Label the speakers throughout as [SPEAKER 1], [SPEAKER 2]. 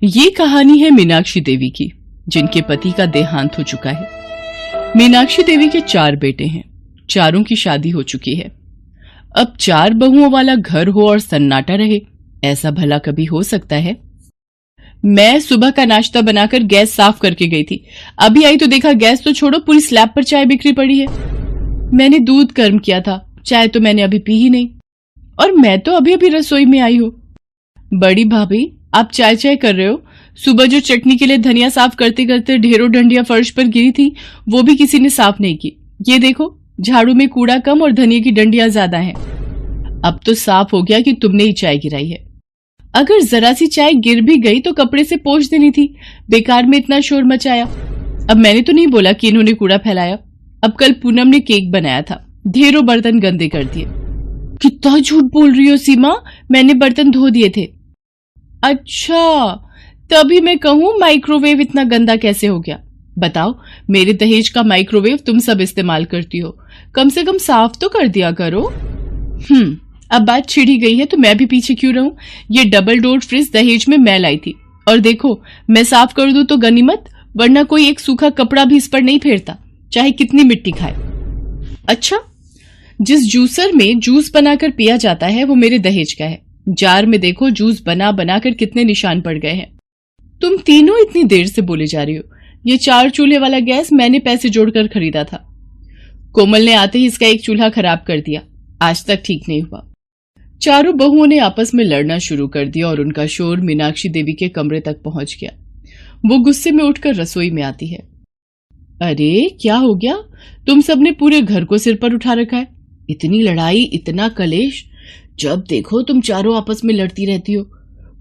[SPEAKER 1] ये कहानी है मीनाक्षी देवी की, जिनके पति का देहांत हो चुका है। मीनाक्षी देवी के 4 बेटे हैं, चारों की शादी हो चुकी है। अब 4 बहुओं वाला घर हो और सन्नाटा रहे, ऐसा भला कभी हो सकता है? मैं सुबह का नाश्ता बनाकर गैस साफ करके गई थी, अभी आई तो देखा गैस तो छोड़ो पूरी स्लैब पर चाय बिखरी पड़ी है। मैंने दूध गर्म किया था, चाय तो मैंने अभी पी ही नहीं, और मैं तो अभी अभी रसोई में आई हूं। बड़ी भाभी, आप चाय चाय कर रहे हो? सुबह जो चटनी के लिए धनिया साफ करते करते ढेरों डंडियां फर्श पर गिरी थी, वो भी किसी ने साफ नहीं की। ये देखो, झाड़ू में कूड़ा कम और धनिया की डंडियां ज्यादा हैं। अब तो साफ हो गया कि तुमने ही चाय गिराई है। अगर जरा सी चाय गिर भी गई तो कपड़े से पोंछ देनी थी, बेकार में इतना शोर मचाया। अब मैंने तो नहीं बोला कि इन्होंने कूड़ा फैलाया। अब कल पूनम ने केक बनाया था, ढेरों बर्तन गंदे कर दिए। कितना झूठ बोल रही हो सीमा, मैंने बर्तन धो दिए थे। अच्छा, तभी मैं कहूं माइक्रोवेव इतना गंदा कैसे हो गया। बताओ, मेरे दहेज का माइक्रोवेव तुम सब इस्तेमाल करती हो, कम से कम साफ तो कर दिया करो। अब बात छिड़ी गई है तो मैं भी पीछे क्यों रहूं? ये डबल डोर फ्रिज दहेज में मैं लाई थी, और देखो मैं साफ कर दूं तो गनीमत, वरना कोई एक सूखा कपड़ा भी इस पर नहीं फेरता, चाहे कितनी मिट्टी खाए। अच्छा, जिस जूसर में जूस बनाकर पिया जाता है वो मेरे दहेज का है। जार में देखो जूस बना बनाकर कितने निशान पड़ गए हैं। तुम तीनों इतनी देर से बोले जा रही हो। ये 4 चूल्हे वाला गैस मैंने पैसे जोड़कर खरीदा था। कोमल ने आते ही इसका एक चूल्हा खराब कर दिया, आज तक ठीक नहीं हुआ। चारों बहुओं ने आपस में लड़ना शुरू कर दिया और उनका शोर मीनाक्षी देवी के कमरे तक पहुंच गया। वो गुस्से में उठकर रसोई में आती है। अरे क्या हो गया? तुम सबने पूरे घर को सिर पर उठा रखा है। इतनी लड़ाई, इतना कलेश, जब देखो तुम चारों आपस में लड़ती रहती हो।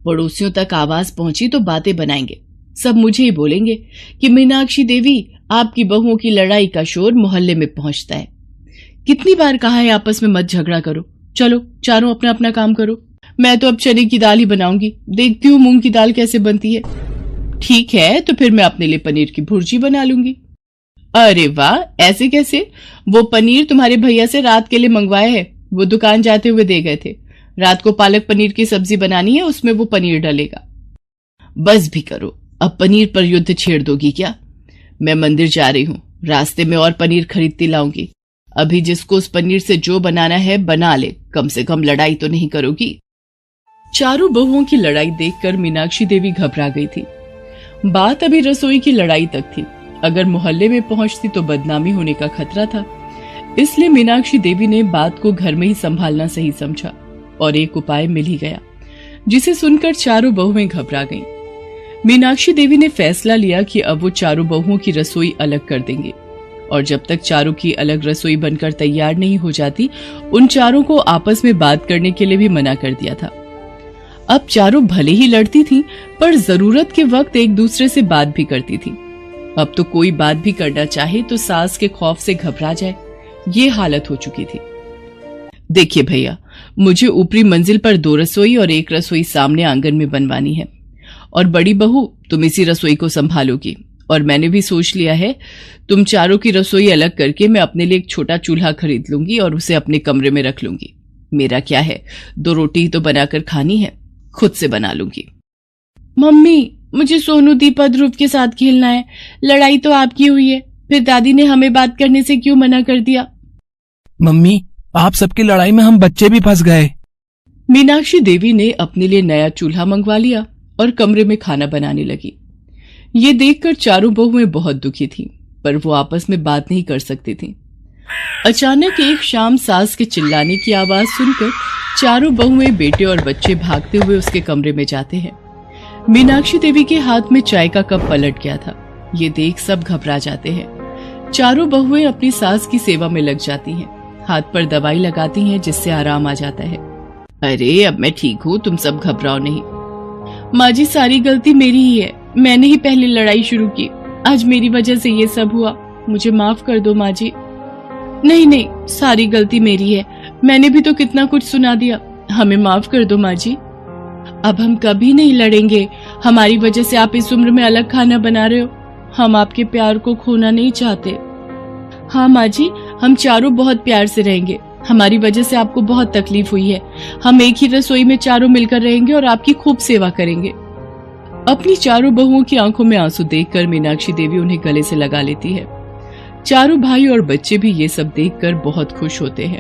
[SPEAKER 1] पड़ोसियों तक आवाज पहुंची तो बातें बनाएंगे, सब मुझे ही बोलेंगे कि मीनाक्षी देवी, आपकी बहुओं की लड़ाई का शोर मोहल्ले में पहुंचता है। कितनी बार कहा है आपस में मत झगड़ा करो, चलो चारों अपना अपना काम करो। मैं तो अब चने की दाल ही बनाऊंगी, देखती हूँ मूंग की दाल कैसे बनती है। ठीक है, तो फिर मैं अपने लिए पनीर की भुर्जी बना लूंगी। अरे वाह, ऐसे कैसे? वो पनीर तुम्हारे भैया से रात के लिए मंगवाया है, वो दुकान जाते हुए दे गए थे। रात को पालक पनीर की सब्जी बनानी है, उसमें वो पनीर डलेगा। बस भी करो, अब पनीर पर युद्ध छेड़ दोगी क्या? मैं मंदिर जा रही हूँ, रास्ते में और पनीर खरीदती लाऊंगी। अभी जिसको उस पनीर से जो बनाना है बना ले, कम से कम लड़ाई तो नहीं करोगी। चारों बहुओं की लड़ाई देखकर मीनाक्षी देवी घबरा गई थी। बात अभी रसोई की लड़ाई तक थी, अगर मोहल्ले में पहुंचती तो बदनामी होने का खतरा था। इसलिए मीनाक्षी देवी ने बात को घर में ही संभालना सही समझा और एक उपाय मिल ही गया, जिसे सुनकर चारों बहुएं घबरा गईं। मीनाक्षी देवी ने फैसला लिया कि अब वो चारों बहुओं की रसोई अलग कर देंगे, और जब तक चारों की अलग रसोई बनकर तैयार नहीं हो जाती, उन चारों को आपस में बात करने के लिए भी मना कर दिया था। अब चारों भले ही लड़ती थीं, पर जरूरत के वक्त एक दूसरे से बात भी करती थीं। अब तो कोई बात भी करना चाहे तो सास के खौफ से घबरा जाए, ये हालत हो चुकी थी। देखिए भैया, मुझे ऊपरी मंजिल पर 2 रसोई और 1 रसोई सामने आंगन में बनवानी है, और बड़ी बहू तुम इसी रसोई को संभालोगी। और मैंने भी सोच लिया है, तुम चारों की रसोई अलग करके मैं अपने लिए एक छोटा चूल्हा खरीद लूंगी और उसे अपने कमरे में रख लूंगी। मेरा क्या है, 2 रोटी तो बनाकर खानी है, खुद से बना लूंगी। मम्मी, मुझे सोनू, दीपा, ध्रुव के साथ खेलना है। लड़ाई तो आपकी हुई है, फिर दादी ने हमें बात करने से क्यों मना कर दिया?
[SPEAKER 2] मम्मी, आप सबकी लड़ाई में हम बच्चे भी फंस गए।
[SPEAKER 1] मीनाक्षी देवी ने अपने लिए नया चूल्हा मंगवा लिया और कमरे में खाना बनाने लगी। ये देखकर चारों बहुएं बहुत दुखी थीं, पर वो आपस में बात नहीं कर सकती थीं। अचानक एक शाम सास के चिल्लाने की आवाज सुनकर चारों बहुएं, बेटे और बच्चे भागते हुए उसके कमरे में जाते हैं। मीनाक्षी देवी के हाथ में चाय का कप पलट गया था। ये देख सब घबरा जाते हैं। चारों बहुएं अपनी सास की सेवा में लग जाती हैं, हाथ पर दवाई लगाती हैं जिससे आराम आ जाता है। अरे अब मैं ठीक हूँ, तुम सब घबराओ नहीं। माँ जी, सारी गलती मेरी ही है, मैंने ही पहले लड़ाई शुरू की, आज मेरी वजह से ये सब हुआ, मुझे माफ कर दो माँ जी। नहीं नहीं, सारी गलती मेरी है, मैंने भी तो कितना कुछ सुना दिया, हमें माफ कर दो माँ जी। अब हम कभी नहीं लड़ेंगे, हमारी वजह से आप इस उम्र में अलग खाना बना रहे हो, हम आपके प्यार को खोना नहीं चाहते। हाँ माँ जी, हम चारों बहुत प्यार से रहेंगे, हमारी वजह से आपको बहुत तकलीफ हुई है। हम एक ही रसोई में चारों मिलकर रहेंगे और आपकी खूब सेवा करेंगे। अपनी चारों बहुओं की आंखों में आंसू देखकर मीनाक्षी देवी उन्हें गले से लगा लेती है। चारों भाई और बच्चे भी ये सब देखकर बहुत खुश होते हैं।